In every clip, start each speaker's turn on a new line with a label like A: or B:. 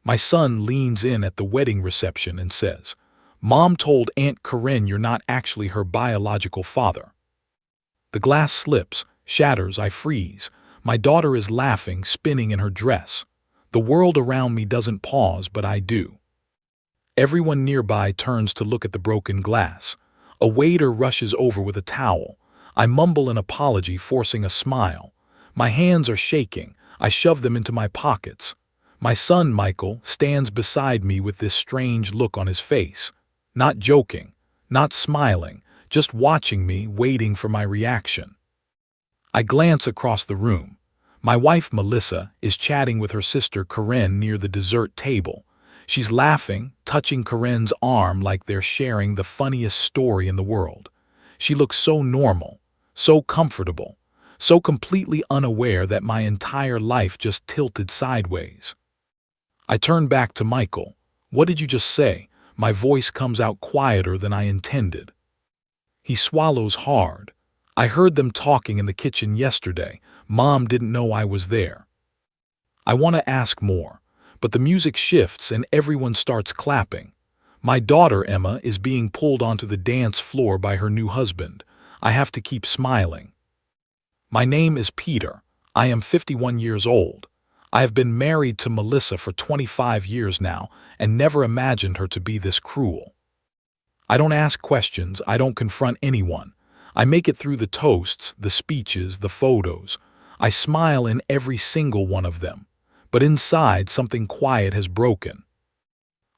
A: My son leans in at the wedding reception and says, "Mom told Aunt Corinne you're not actually her biological father." The glass slips, shatters, I freeze. My daughter is laughing, spinning in her dress. The world around me doesn't pause, but I do. Everyone nearby turns to look at the broken glass. A waiter rushes over with a towel. I mumble an apology, forcing a smile. My hands are shaking. I shove them into my pockets. My son, Michael, stands beside me with this strange look on his face. Not joking, not smiling, just watching me, waiting for my reaction. I glance across the room. My wife, Melissa, is chatting with her sister, Corinne, near the dessert table. She's laughing, touching Corinne's arm like they're sharing the funniest story in the world. She looks so normal, so comfortable, so completely unaware that my entire life just tilted sideways. I turn back to Michael. "What did you just say?" My voice comes out quieter than I intended. He swallows hard. "I heard them talking in the kitchen yesterday. Mom didn't know I was there." I want to ask more, but the music shifts and everyone starts clapping. My daughter, Emma, is being pulled onto the dance floor by her new husband. I have to keep smiling. "My name is Peter. I am 51 years old. I have been married to Melissa for 25 years now and never imagined her to be this cruel." I don't ask questions, I don't confront anyone. I make it through the toasts, the speeches, the photos. I smile in every single one of them. But inside, something quiet has broken.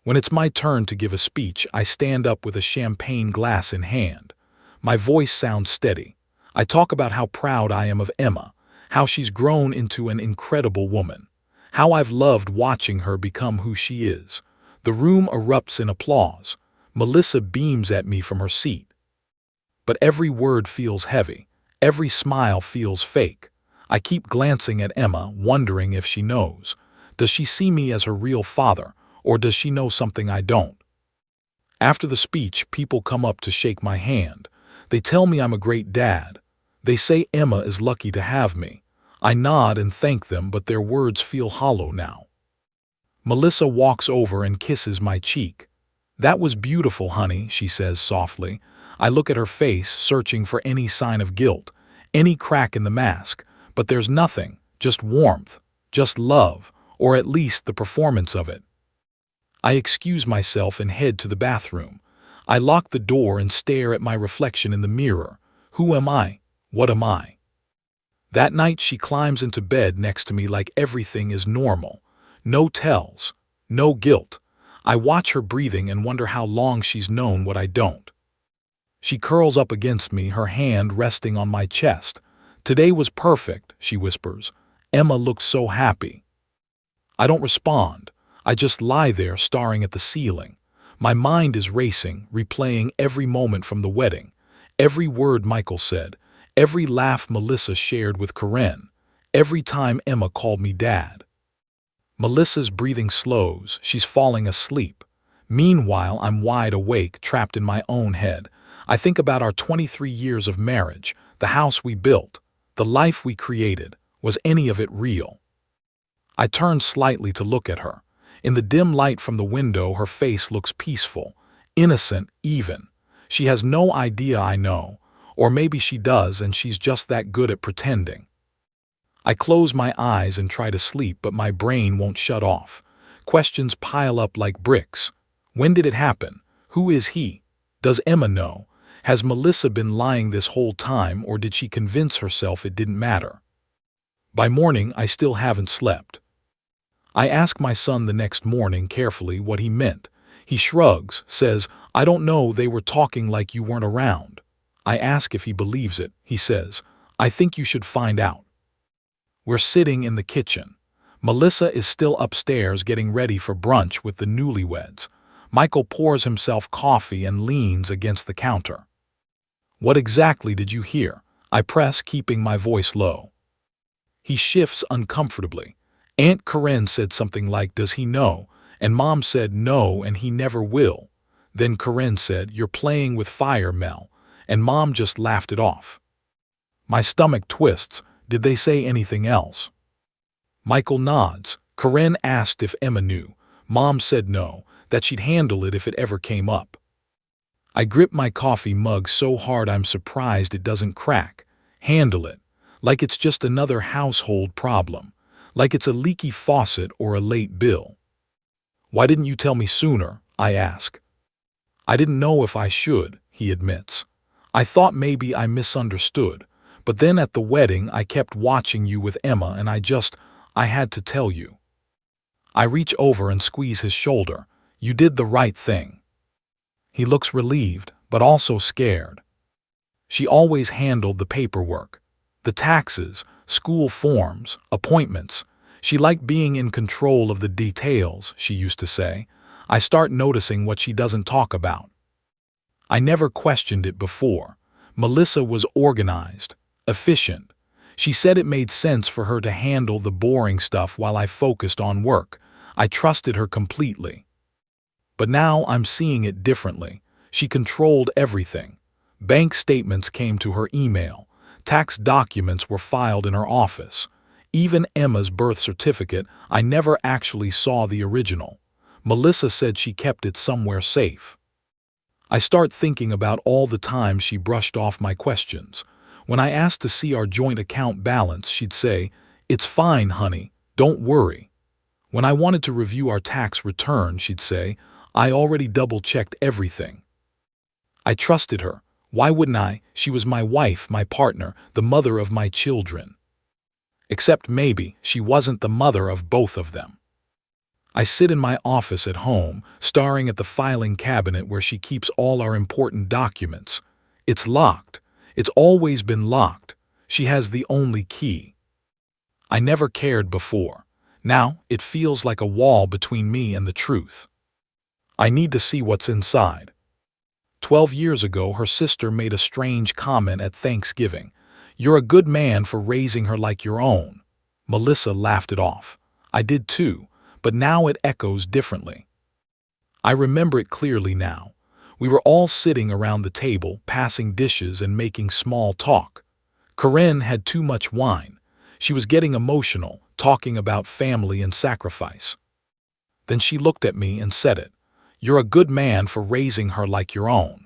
A: When it's my turn to give a speech, I stand up with a champagne glass in hand. My voice sounds steady. I talk about how proud I am of Emma, how she's grown into an incredible woman, how I've loved watching her become who she is. The room erupts in applause. Melissa beams at me from her seat. But every word feels heavy. Every smile feels fake. I keep glancing at Emma, wondering if she knows. Does she see me as her real father, or does she know something I don't? After the speech, people come up to shake my hand. They tell me I'm a great dad. They say Emma is lucky to have me. I nod and thank them, but their words feel hollow now. Melissa walks over and kisses my cheek. "That was beautiful, honey," she says softly. I look at her face, searching for any sign of guilt, any crack in the mask, but there's nothing, just warmth, just love, or at least the performance of it. I excuse myself and head to the bathroom. I lock the door and stare at my reflection in the mirror. Who am I? What am I? That night she climbs into bed next to me like everything is normal. No tells, no guilt. I watch her breathing and wonder how long she's known what I don't. She curls up against me, her hand resting on my chest. "Today was perfect," she whispers. "Emma looked so happy." I don't respond. I just lie there staring at the ceiling. My mind is racing, replaying every moment from the wedding. Every word Michael said, every laugh Melissa shared with Corinne, every time Emma called me dad. Melissa's breathing slows, she's falling asleep. Meanwhile, I'm wide awake, trapped in my own head. I think about our 23 years of marriage, the house we built, the life we created. Was any of it real? I turn slightly to look at her. In the dim light from the window, her face looks peaceful, innocent even. She has no idea I know, or maybe she does and she's just that good at pretending. I close my eyes and try to sleep, but my brain won't shut off. Questions pile up like bricks. When did it happen? Who is he? Does Emma know? Has Melissa been lying this whole time, or did she convince herself it didn't matter? By morning, I still haven't slept. I ask my son the next morning carefully what he meant. He shrugs, says, "I don't know, they were talking like you weren't around." I ask if he believes it. He says, "I think you should find out." We're sitting in the kitchen. Melissa is still upstairs getting ready for brunch with the newlyweds. Michael pours himself coffee and leans against the counter. "What exactly did you hear?" I press, keeping my voice low. He shifts uncomfortably. "Aunt Corinne said something like, 'Does he know?' And Mom said no and he never will. Then Corinne said, 'You're playing with fire, Mel,' and Mom just laughed it off." My stomach twists. Did they say anything else? Michael nods. "Corinne asked if Emma knew. Mom said no, that she'd handle it if it ever came up. I grip my coffee mug so hard I'm surprised it doesn't crack. Handle it. Like it's just another household problem. Like it's a leaky faucet or a late bill. Why didn't you tell me sooner? I ask. I didn't know if I should, he admits. I thought maybe I misunderstood. But then at the wedding I kept watching you with Emma and I had to tell you. I reach over and squeeze his shoulder. You did the right thing. He looks relieved, but also scared. She always handled the paperwork. The taxes, school forms, appointments. She liked being in control of the details, she used to say. I start noticing what she doesn't talk about. I never questioned it before. Melissa was organized, efficient. She said it made sense for her to handle the boring stuff while I focused on work. I trusted her completely. But now I'm seeing it differently. She controlled everything. Bank statements came to her email. Tax documents were filed in her office. Even Emma's birth certificate, I never actually saw the original. Melissa said she kept it somewhere safe. I start thinking about all the times she brushed off my questions. When I asked to see our joint account balance, she'd say, "It's fine, honey, don't worry." When I wanted to review our tax return, she'd say, "I already double-checked everything." I trusted her. Why wouldn't I? She was my wife, my partner, the mother of my children. Except maybe she wasn't the mother of both of them. I sit in my office at home, staring at the filing cabinet where she keeps all our important documents. It's locked. It's always been locked. She has the only key. I never cared before. Now it feels like a wall between me and the truth. I need to see what's inside. 12 years ago, her sister made a strange comment at Thanksgiving. "You're a good man for raising her like your own." Melissa laughed it off. I did too, but now it echoes differently. I remember it clearly now. We were all sitting around the table, passing dishes and making small talk. Corinne had too much wine. She was getting emotional, talking about family and sacrifice. Then she looked at me and said it. "You're a good man for raising her like your own."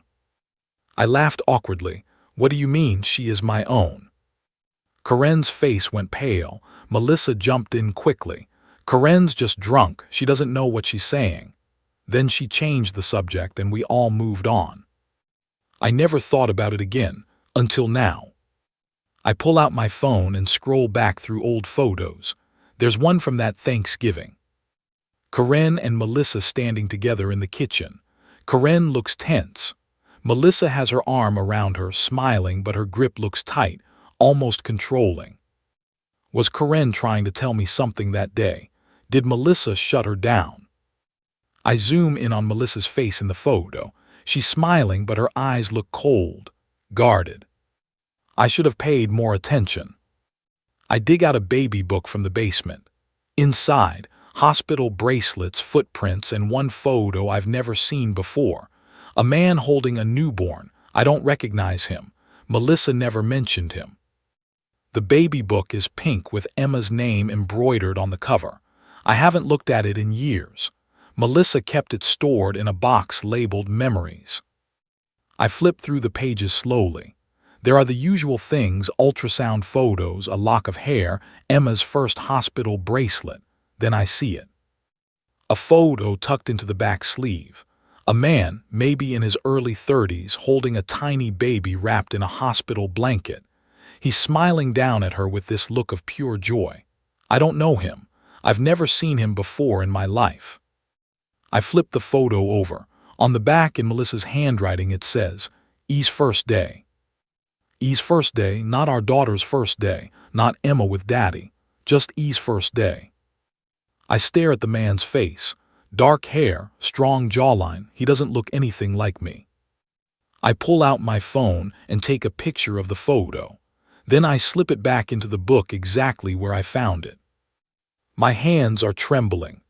A: I laughed awkwardly. "What do you mean she is my own?" Corinne's face went pale. Melissa jumped in quickly. "Corinne's just drunk. She doesn't know what she's saying." Then she changed the subject and we all moved on. I never thought about it again, until now. I pull out my phone and scroll back through old photos. There's one from that Thanksgiving. Corinne and Melissa standing together in the kitchen. Corinne looks tense. Melissa has her arm around her, smiling, but her grip looks tight, almost controlling. Was Corinne trying to tell me something that day? Did Melissa shut her down? I zoom in on Melissa's face in the photo. She's smiling, but her eyes look cold, guarded. I should have paid more attention. I dig out a baby book from the basement. Inside, hospital bracelets, footprints, and one photo I've never seen before. A man holding a newborn. I don't recognize him. Melissa never mentioned him. The baby book is pink with Emma's name embroidered on the cover. I haven't looked at it in years. Melissa kept it stored in a box labeled Memories. I flip through the pages slowly. There are the usual things: ultrasound photos, a lock of hair, Emma's first hospital bracelet. Then I see it. A photo tucked into the back sleeve. A man, maybe in his early 30s, holding a tiny baby wrapped in a hospital blanket. He's smiling down at her with this look of pure joy. I don't know him. I've never seen him before in my life. I flip the photo over. On the back, in Melissa's handwriting, it says, "E's first day." E's first day, not our daughter's first day, not Emma with daddy, just E's first day. I stare at the man's face. Dark hair, strong jawline, he doesn't look anything like me. I pull out my phone and take a picture of the photo. Then I slip it back into the book exactly where I found it. My hands are trembling.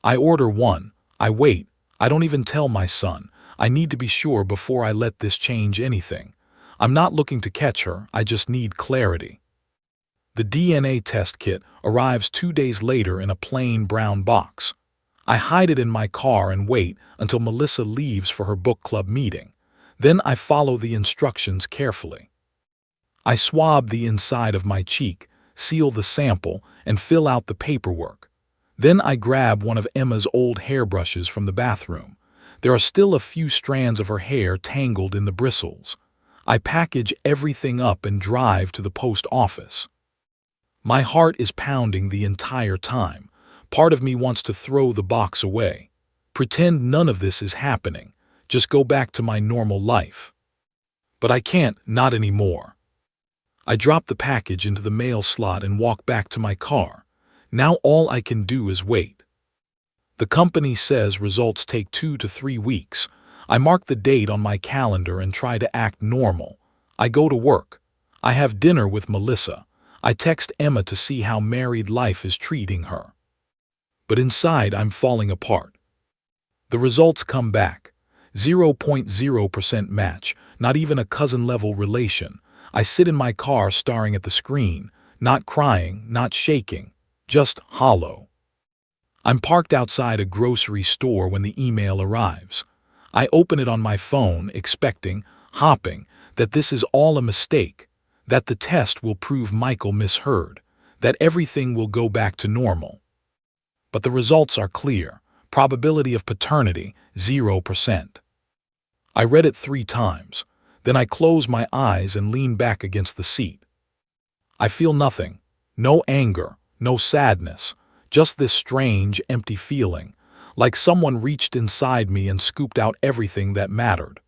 A: I order one. I wait. I don't even tell my son. I need to be sure before I let this change anything. I'm not looking to catch her, I just need clarity. The DNA test kit arrives 2 days later in a plain brown box. I hide it in my car and wait until Melissa leaves for her book club meeting. Then I follow the instructions carefully. I swab the inside of my cheek, seal the sample, and fill out the paperwork. Then I grab one of Emma's old hairbrushes from the bathroom. There are still a few strands of her hair tangled in the bristles. I package everything up and drive to the post office. My heart is pounding the entire time. Part of me wants to throw the box away. Pretend none of this is happening. Just go back to my normal life. But I can't, not anymore. I drop the package into the mail slot and walk back to my car. Now all I can do is wait. The company says results take 2 to 3 weeks. I mark the date on my calendar and try to act normal. I go to work. I have dinner with Melissa. I text Emma to see how married life is treating her. But inside, I'm falling apart. The results come back. 0.0% match, not even a cousin-level relation. I sit in my car staring at the screen, not crying, not shaking, just hollow. I'm parked outside a grocery store when the email arrives. I open it on my phone, expecting, hoping, that this is all a mistake, that the test will prove Michael misheard, that everything will go back to normal. But the results are clear. Probability of paternity, 0%. I read it 3 times. Then I close my eyes and lean back against the seat. I feel nothing. No anger, no sadness. Just this strange, empty feeling, like someone reached inside me and scooped out everything that mattered.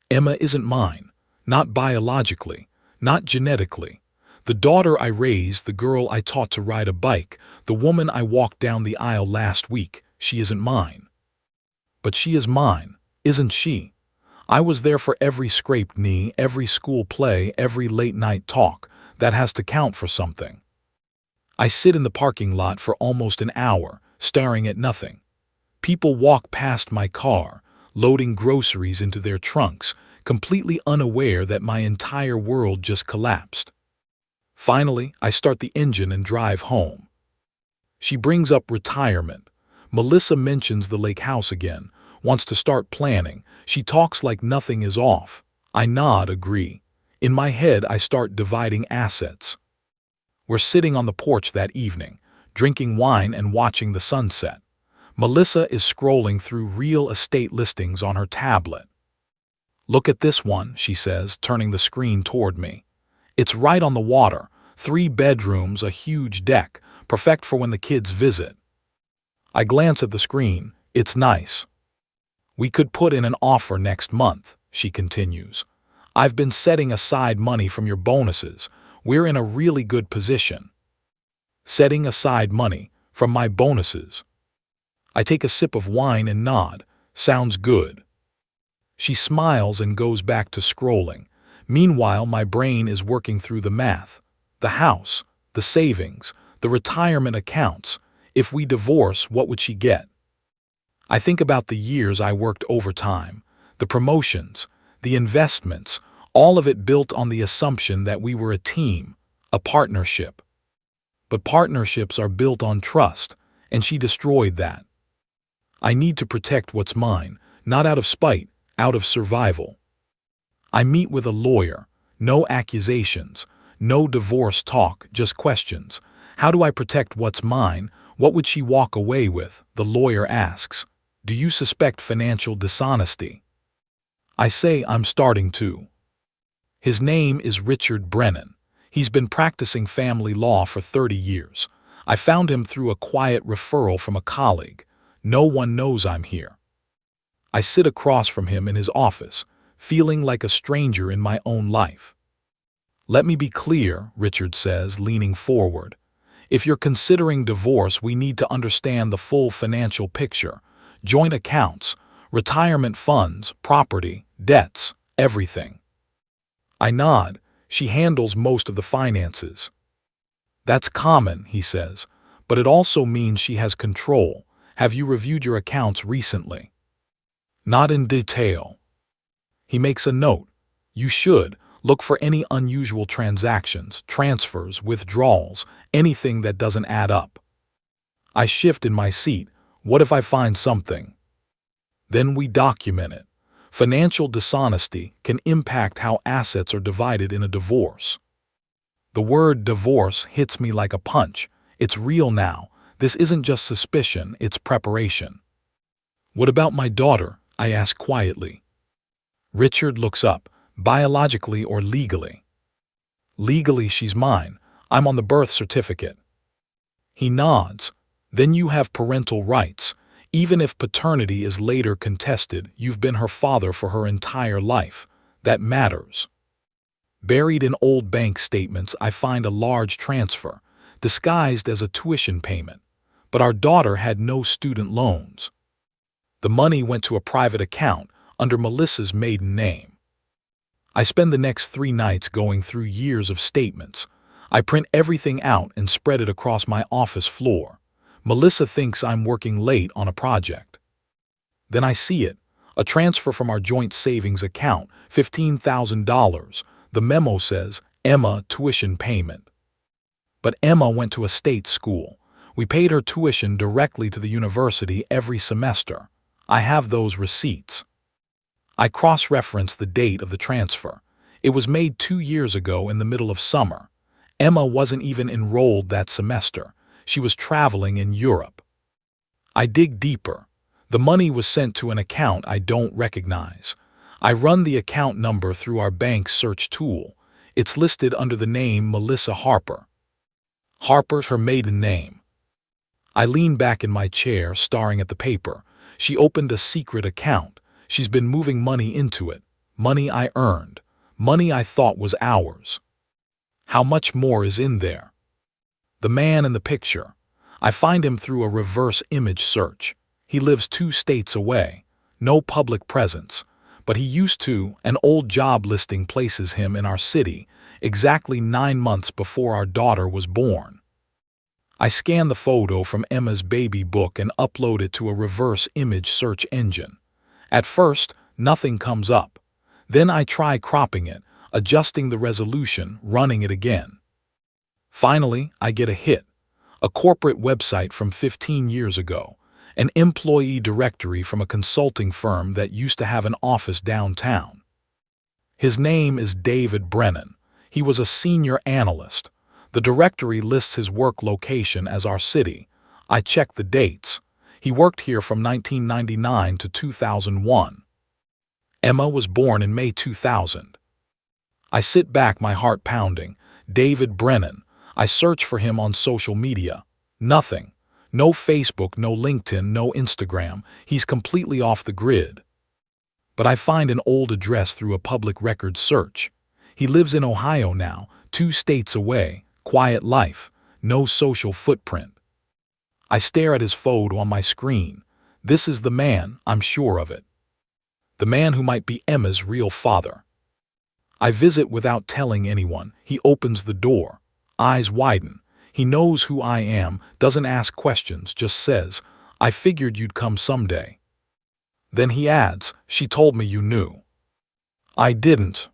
A: Emma isn't mine. Not biologically. Not genetically. The daughter I raised, the girl I taught to ride a bike, the woman I walked down the aisle last week, she isn't mine. But she is mine, isn't she? I was there for every scraped knee, every school play, every late-night talk. That has to count for something. I sit in the parking lot for almost an hour, staring at nothing. People walk past my car, loading groceries into their trunks, completely unaware that my entire world just collapsed. Finally, I start the engine and drive home. She brings up retirement. Melissa mentions the lake house again, wants to start planning. She talks like nothing is off. I nod, agree. In my head, I start dividing assets. We're sitting on the porch that evening, drinking wine and watching the sunset. Melissa is scrolling through real estate listings on her tablet. "Look at this one," she says, turning the screen toward me. "It's right on the water, 3 bedrooms, a huge deck, perfect for when the kids visit." I glance at the screen. It's nice. "We could put in an offer next month," she continues. "I've been setting aside money from your bonuses. We're in a really good position." Setting aside money from my bonuses. I take a sip of wine and nod. Sounds good. She smiles and goes back to scrolling. Meanwhile, my brain is working through the math. The house, the savings, the retirement accounts. If we divorce, what would she get? I think about the years I worked overtime, the promotions, the investments, all of it built on the assumption that we were a team, a partnership. But partnerships are built on trust, and she destroyed that. I need to protect what's mine, not out of spite, out of survival. I meet with a lawyer. No accusations, no divorce talk, just questions. How do I protect what's mine? What would she walk away with? The lawyer asks. Do you suspect financial dishonesty? I say I'm starting to. His name is Richard Brennan. He's been practicing family law for 30 years. I found him through a quiet referral from a colleague. No one knows I'm here. I sit across from him in his office, feeling like a stranger in my own life. "Let me be clear," Richard says, leaning forward. "If you're considering divorce, we need to understand the full financial picture. Joint accounts, retirement funds, property, debts, everything." I nod. She handles most of the finances. "That's common," he says, "but it also means she has control. Have you reviewed your accounts recently?" "Not in detail." He makes a note. "You should. Look for any unusual transactions, transfers, withdrawals, anything that doesn't add up." I shift in my seat. What if I find something? Then we document it. Financial dishonesty can impact how assets are divided in a divorce. The word divorce hits me like a punch. It's real now. This isn't just suspicion, it's preparation. What about my daughter? I ask quietly. Richard looks up. Biologically or legally? Legally, she's mine. I'm on the birth certificate. He nods. Then you have parental rights. Even if paternity is later contested, you've been her father for her entire life. That matters. Buried in old bank statements, I find a large transfer, disguised as a tuition payment. But our daughter had no student loans. The money went to a private account under Melissa's maiden name. I spend the next 3 nights going through years of statements. I print everything out and spread it across my office floor. Melissa thinks I'm working late on a project. Then I see it, a transfer from our joint savings account, $15,000. The memo says, Emma tuition payment. But Emma went to a state school. We paid her tuition directly to the university every semester. I have those receipts. I cross-reference the date of the transfer. It was made 2 years ago in the middle of summer. Emma wasn't even enrolled that semester. She was traveling in Europe. I dig deeper. The money was sent to an account I don't recognize. I run the account number through our bank's search tool. It's listed under the name Melissa Harper. Harper's her maiden name. I lean back in my chair, staring at the paper. She opened a secret account. She's been moving money into it. Money I earned. Money I thought was ours. How much more is in there? The man in the picture. I find him through a reverse image search. He lives 2 states away. No public presence. But he used to. An old job listing places him in our city, exactly 9 months before our daughter was born. I scan the photo from Emma's baby book and upload it to a reverse image search engine. At first, nothing comes up. Then I try cropping it, adjusting the resolution, running it again. Finally, I get a hit. A corporate website from 15 years ago. An employee directory from a consulting firm that used to have an office downtown. His name is David Brennan. He was a senior analyst. The directory lists his work location as our city. I check the dates. He worked here from 1999 to 2001. Emma was born in May 2000. I sit back, my heart pounding. David Brennan. I search for him on social media. Nothing. No Facebook, no LinkedIn, no Instagram. He's completely off the grid. But I find an old address through a public records search. He lives in Ohio now, 2 states away. Quiet life. No social footprint. I stare at his photo on my screen. This is the man, I'm sure of it. The man who might be Emma's real father. I visit without telling anyone. He opens the door. Eyes widen. He knows who I am, doesn't ask questions, just says, I figured you'd come someday. Then he adds, she told me you knew. I didn't.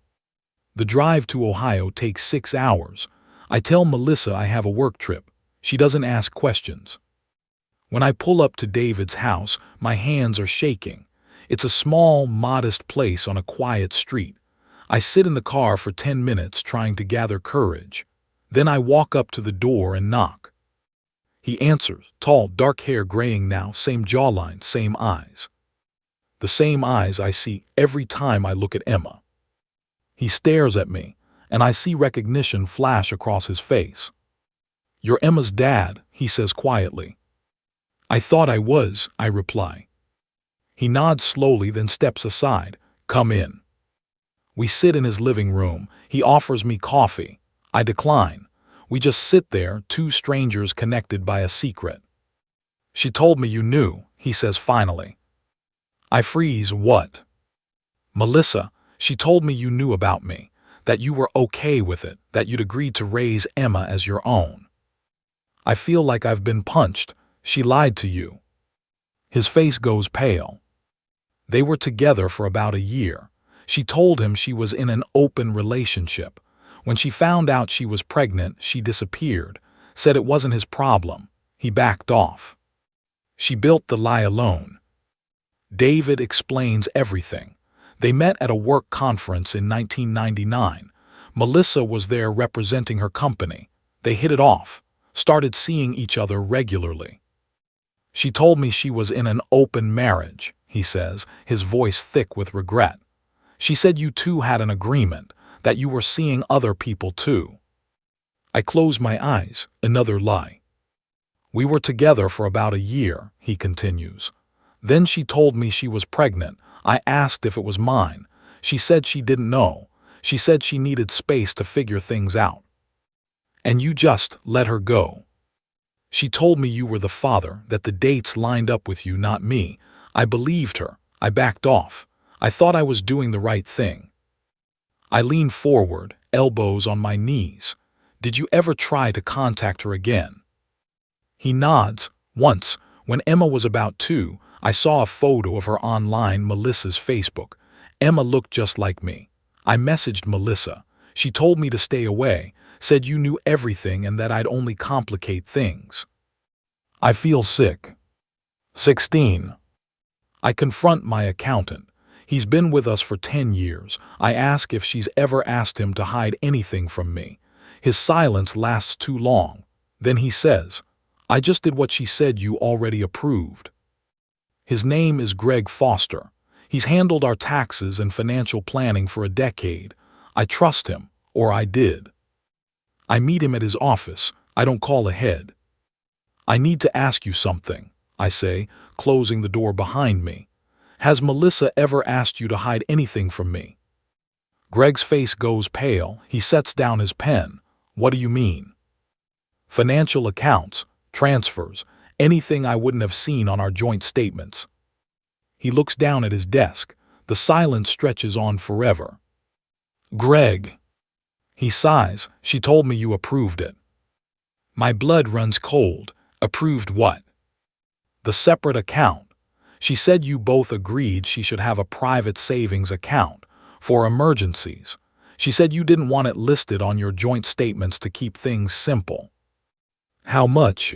A: The drive to Ohio takes 6 hours. I tell Melissa I have a work trip. She doesn't ask questions. When I pull up to David's house, my hands are shaking. It's a small, modest place on a quiet street. I sit in the car for 10 minutes trying to gather courage. Then I walk up to the door and knock. He answers, tall, dark hair graying now, same jawline, same eyes. The same eyes I see every time I look at Emma. He stares at me, and I see recognition flash across his face. You're Emma's dad, he says quietly. I thought I was, I reply. He nods slowly, then steps aside. Come in. We sit in his living room. He offers me coffee. I decline. We just sit there, 2 strangers connected by a secret. She told me you knew, he says finally. I freeze. What? Melissa, she told me you knew about me, that you were okay with it, that you'd agreed to raise Emma as your own. I feel like I've been punched. She lied to you. His face goes pale. They were together for about a year. She told him she was in an open relationship. When she found out she was pregnant, she disappeared, said it wasn't his problem. He backed off. She built the lie alone. David explains everything. They met at a work conference in 1999. Melissa was there representing her company. They hit it off, started seeing each other regularly. She told me she was in an open marriage, he says, his voice thick with regret. She said you two had an agreement, that you were seeing other people too. I close my eyes, another lie. We were together for about a year, he continues. Then she told me she was pregnant. I asked if it was mine. She said she didn't know. She said she needed space to figure things out. And you just let her go. She told me you were the father, that the dates lined up with you, not me. I believed her. I backed off. I thought I was doing the right thing. I lean forward, elbows on my knees. Did you ever try to contact her again? He nods. Once, when Emma was about 2, I saw a photo of her online, Melissa's Facebook. Emma looked just like me. I messaged Melissa. She told me to stay away, said you knew everything and that I'd only complicate things. I feel sick. 16. I confront my accountant. He's been with us for 10 years. I ask if she's ever asked him to hide anything from me. His silence lasts too long. Then he says, I just did what she said you already approved. His name is Greg Foster. He's handled our taxes and financial planning for a decade. I trust him, or I did. I meet him at his office. I don't call ahead. I need to ask you something, I say, closing the door behind me. Has Melissa ever asked you to hide anything from me? Greg's face goes pale. He sets down his pen. What do you mean? Financial accounts, transfers, anything I wouldn't have seen on our joint statements. He looks down at his desk. The silence stretches on forever. Greg. He sighs. She told me you approved it. My blood runs cold. Approved what? The separate account. She said you both agreed she should have a private savings account for emergencies. She said you didn't want it listed on your joint statements to keep things simple. How much?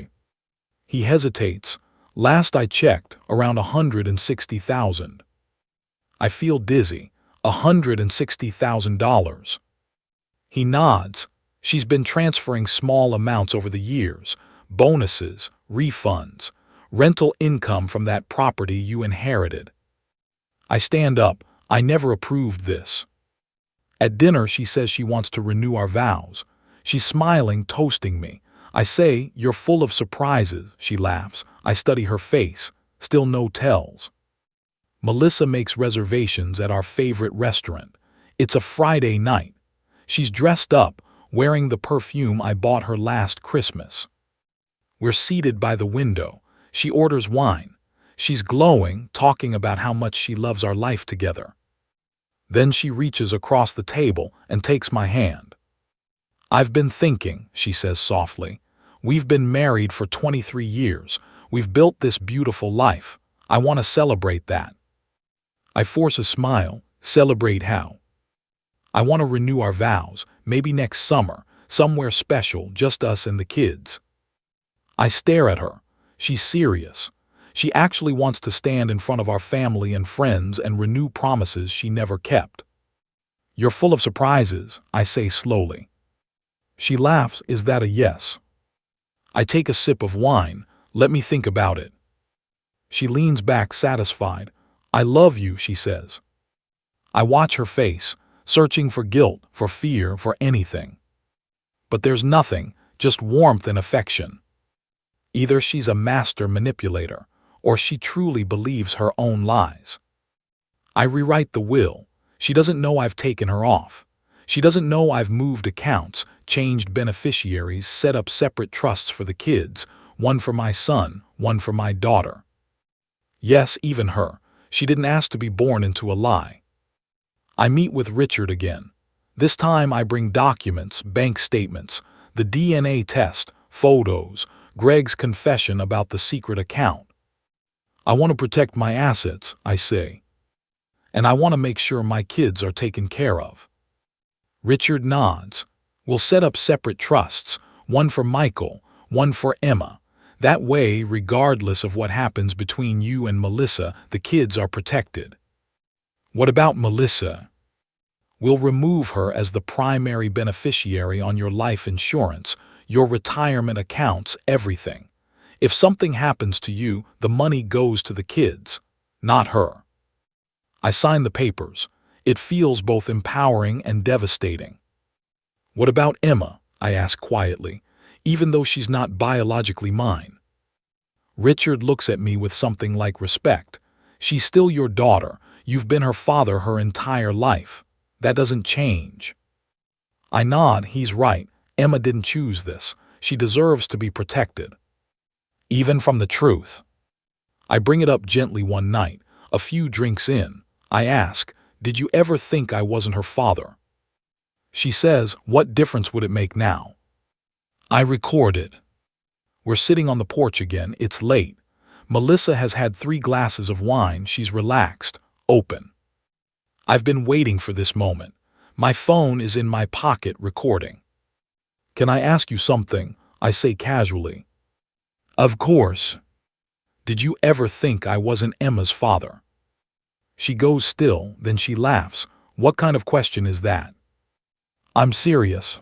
A: He hesitates. Last I checked, around $160,000. I feel dizzy. $160,000. He nods. She's been transferring small amounts over the years, bonuses, refunds, rental income from that property you inherited. I stand up. I never approved this. At dinner, she says she wants to renew our vows. She's smiling, toasting me. I say, you're full of surprises, she laughs. I study her face. Still no tells. Melissa makes reservations at our favorite restaurant. It's a Friday night. She's dressed up, wearing the perfume I bought her last Christmas. We're seated by the window. She orders wine. She's glowing, talking about how much she loves our life together. Then she reaches across the table and takes my hand. I've been thinking, she says softly. We've been married for 23 years. We've built this beautiful life. I want to celebrate that. I force a smile. Celebrate how? I want to renew our vows, maybe next summer, somewhere special, just us and the kids. I stare at her. She's serious. She actually wants to stand in front of our family and friends and renew promises she never kept. You're full of surprises, I say slowly. She laughs. Is that a yes? I take a sip of wine. Let me think about it. She leans back, satisfied. I love you, she says. I watch her face, searching for guilt, for fear, for anything. But there's nothing, just warmth and affection. Either she's a master manipulator, or she truly believes her own lies. I rewrite the will. She doesn't know I've taken her off. She doesn't know I've moved accounts, changed beneficiaries, set up separate trusts for the kids, one for my son, one for my daughter. Yes, even her. She didn't ask to be born into a lie. I meet with Richard again. This time I bring documents, bank statements, the DNA test, photos, Greg's confession about the secret account. I want to protect my assets, I say. And I want to make sure my kids are taken care of. Richard nods. We'll set up separate trusts, one for Michael, one for Emma. That way, regardless of what happens between you and Melissa, the kids are protected. What about Melissa? We'll remove her as the primary beneficiary on your life insurance, your retirement accounts, everything. If something happens to you, the money goes to the kids, not her. I sign the papers. It feels both empowering and devastating. What about Emma? I ask quietly, even though she's not biologically mine. Richard looks at me with something like respect. She's still your daughter. You've been her father her entire life. That doesn't change. I nod. He's right. Emma didn't choose this. She deserves to be protected. Even from the truth. I bring it up gently one night, a few drinks in. I ask, did you ever think I wasn't her father? She says, what difference would it make now? I record it. We're sitting on the porch again. It's late. Melissa has had 3 glasses of wine. She's relaxed, open. I've been waiting for this moment. My phone is in my pocket recording. Can I ask you something? I say casually. Of course. Did you ever think I wasn't Emma's father? She goes still, then she laughs. What kind of question is that? I'm serious.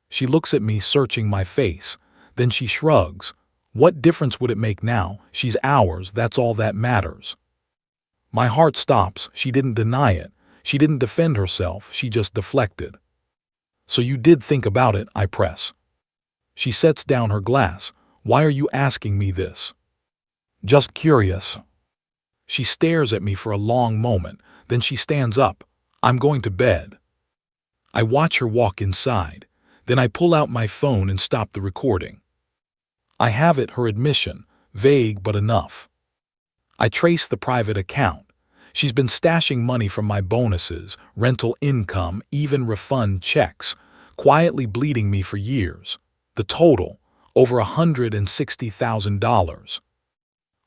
A: She looks at me, searching my face. Then she shrugs. What difference would it make now? She's ours, that's all that matters. My heart stops. She didn't deny it. She didn't defend herself. She just deflected. So you did think about it, I press. She sets down her glass. Why are you asking me this? Just curious. She stares at me for a long moment. Then she stands up. I'm going to bed. I watch her walk inside. Then I pull out my phone and stop the recording. I have it, her admission, vague but enough. I trace the private account. She's been stashing money from my bonuses, rental income, even refund checks, quietly bleeding me for years. The total, over $160,000.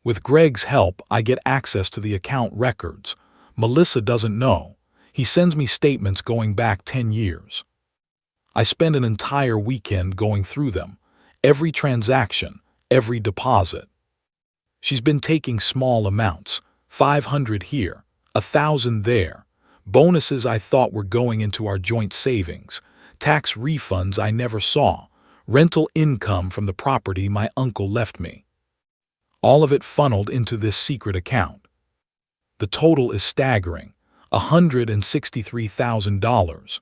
A: With Greg's help, I get access to the account records. Melissa doesn't know. He sends me statements going back 10 years. I spend an entire weekend going through them. Every transaction, every deposit. She's been taking small amounts, 500 here, 1,000 there, bonuses I thought were going into our joint savings, tax refunds I never saw, rental income from the property my uncle left me. All of it funneled into this secret account. The total is staggering, $163,000.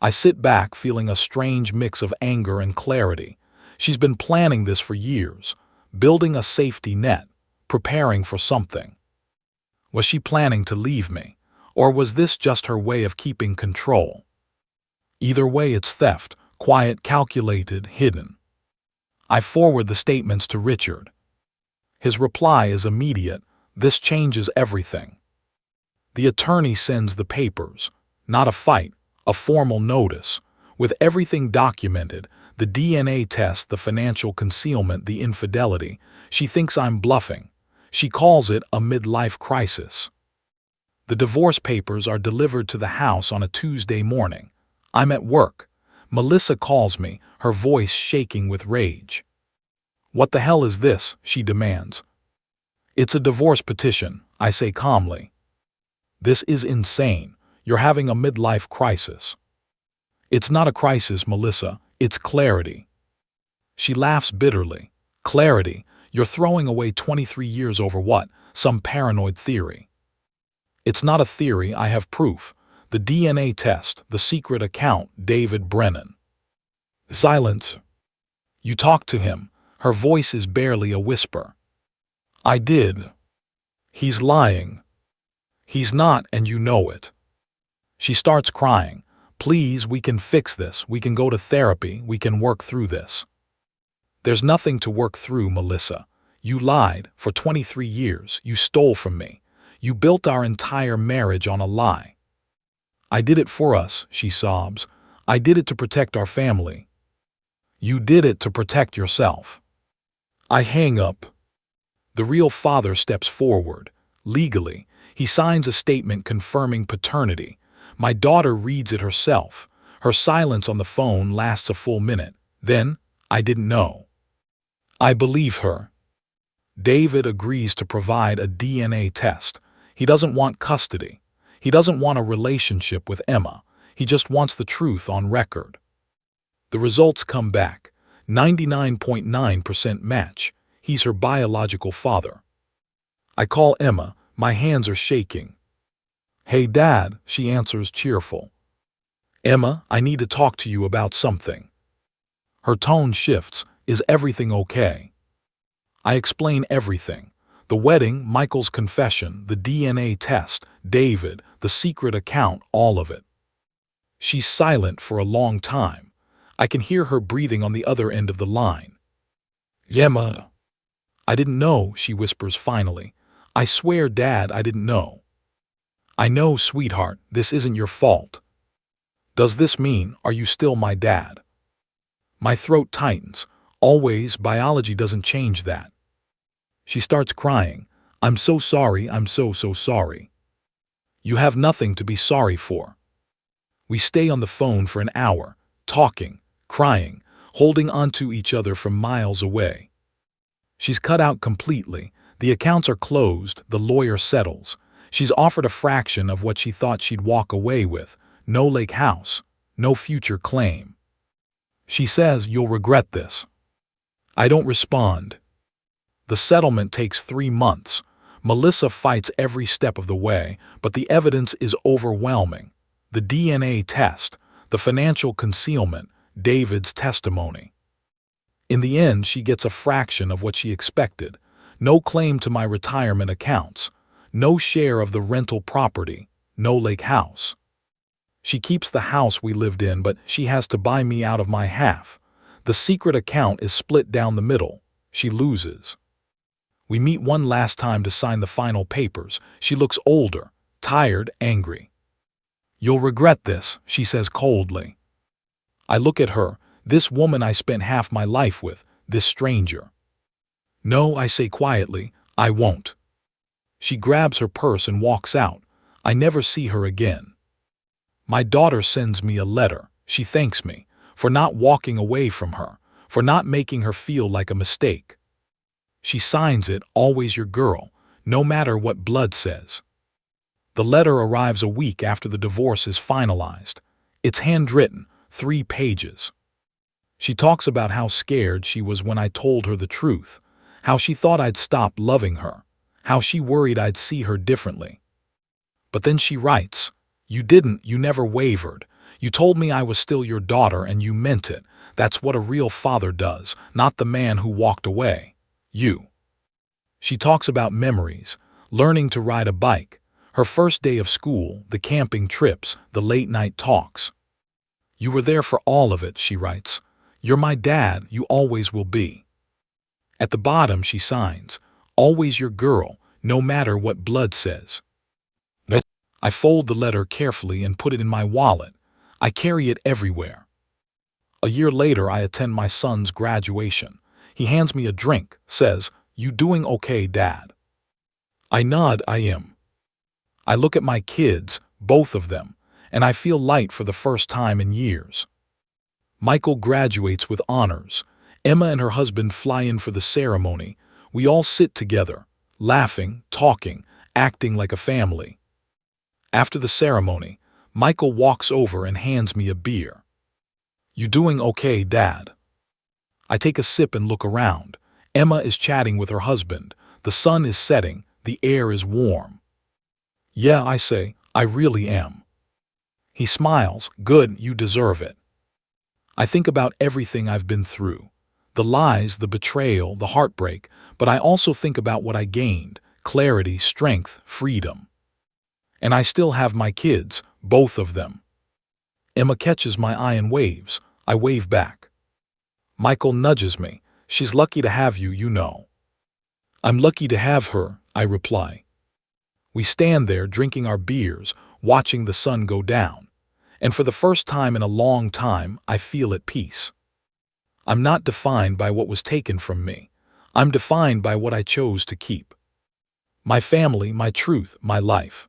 A: I sit back feeling a strange mix of anger and clarity. She's been planning this for years, building a safety net, preparing for something. Was she planning to leave me, or was this just her way of keeping control? Either way, it's theft, quiet, calculated, hidden. I forward the statements to Richard. His reply is immediate. This changes everything. The attorney sends the papers, not a fight, a formal notice, with everything documented, the DNA test, the financial concealment, the infidelity. She thinks I'm bluffing. She calls it a midlife crisis. The divorce papers are delivered to the house on a Tuesday morning. I'm at work. Melissa calls me, her voice shaking with rage. What the hell is this? She demands. It's a divorce petition, I say calmly. This is insane. You're having a midlife crisis. It's not a crisis, Melissa. It's clarity. She laughs bitterly. Clarity? You're throwing away 23 years over what? Some paranoid theory. It's not a theory. I have proof. The DNA test, the secret account, David Brennan. Silence. You talked to him. Her voice is barely a whisper. I did. He's lying. He's not, and you know it. She starts crying. Please, we can fix this. We can go to therapy. We can work through this. There's nothing to work through, Melissa. You lied for 23 years. You stole from me. You built our entire marriage on a lie. I did it for us, she sobs. I did it to protect our family. You did it to protect yourself. I hang up. The real father steps forward. Legally, he signs a statement confirming paternity. My daughter reads it herself. Her silence on the phone lasts a full minute. Then, I didn't know. I believe her. David agrees to provide a DNA test. He doesn't want custody. He doesn't want a relationship with Emma. He just wants the truth on record. The results come back. 99.9% match. He's her biological father. I call Emma. My hands are shaking. Hey, Dad, she answers cheerful. Emma, I need to talk to you about something. Her tone shifts. Is everything okay? I explain everything. The wedding, Michael's confession, the DNA test, David, the secret account, all of it. She's silent for a long time. I can hear her breathing on the other end of the line. Emma. I didn't know, she whispers finally. I swear, Dad, I didn't know. I know, sweetheart, this isn't your fault. Does this mean, are you still my dad? My throat tightens. Always, biology doesn't change that. She starts crying. I'm so sorry, I'm so sorry. You have nothing to be sorry for. We stay on the phone for an hour, talking, crying, holding onto each other from miles away. She's cut out completely. The accounts are closed, the lawyer settles. She's offered a fraction of what she thought she'd walk away with. No lake house, no future claim. She says, you'll regret this. I don't respond. The settlement takes 3 months. Melissa fights every step of the way, but the evidence is overwhelming. The DNA test, the financial concealment, David's testimony. In the end, she gets a fraction of what she expected. No claim to my retirement accounts. No share of the rental property. No lake house. She keeps the house we lived in, but she has to buy me out of my half. The secret account is split down the middle. She loses. We meet one last time to sign the final papers. She looks older, tired, angry. You'll regret this, she says coldly. I look at her, this woman I spent half my life with, this stranger. No, I say quietly, I won't. She grabs her purse and walks out. I never see her again. My daughter sends me a letter. She thanks me for not walking away from her, for not making her feel like a mistake. She signs it, always your girl, no matter what blood says. The letter arrives a week after the divorce is finalized. It's handwritten, 3 pages. She talks about how scared she was when I told her the truth, how she thought I'd stop loving her, how she worried I'd see her differently. But then she writes, you didn't, you never wavered. You told me I was still your daughter and you meant it. That's what a real father does, not the man who walked away. You. She talks about memories, learning to ride a bike, her first day of school, the camping trips, the late-night talks. You were there for all of it, she writes. You're my dad, you always will be. At the bottom she signs, always your girl, no matter what blood says. I fold the letter carefully and put it in my wallet. I carry it everywhere. A year later, I attend my son's graduation. He hands me a drink, says, you doing okay, Dad? I nod, I am. I look at my kids, both of them, and I feel light for the first time in years. Michael graduates with honors. Emma and her husband fly in for the ceremony. We all sit together, laughing, talking, acting like a family. After the ceremony, Michael walks over and hands me a beer. You doing okay, Dad? I take a sip and look around. Emma is chatting with her husband. The sun is setting. The air is warm. Yeah, I say, I really am. He smiles. Good, you deserve it. I think about everything I've been through. The lies, the betrayal, the heartbreak, but I also think about what I gained. Clarity, strength, freedom. And I still have my kids, both of them. Emma catches my eye and waves. I wave back. Michael nudges me. She's lucky to have you, you know. I'm lucky to have her, I reply. We stand there drinking our beers, watching the sun go down. And for the first time in a long time, I feel at peace. I'm not defined by what was taken from me. I'm defined by what I chose to keep. My family, my truth, my life.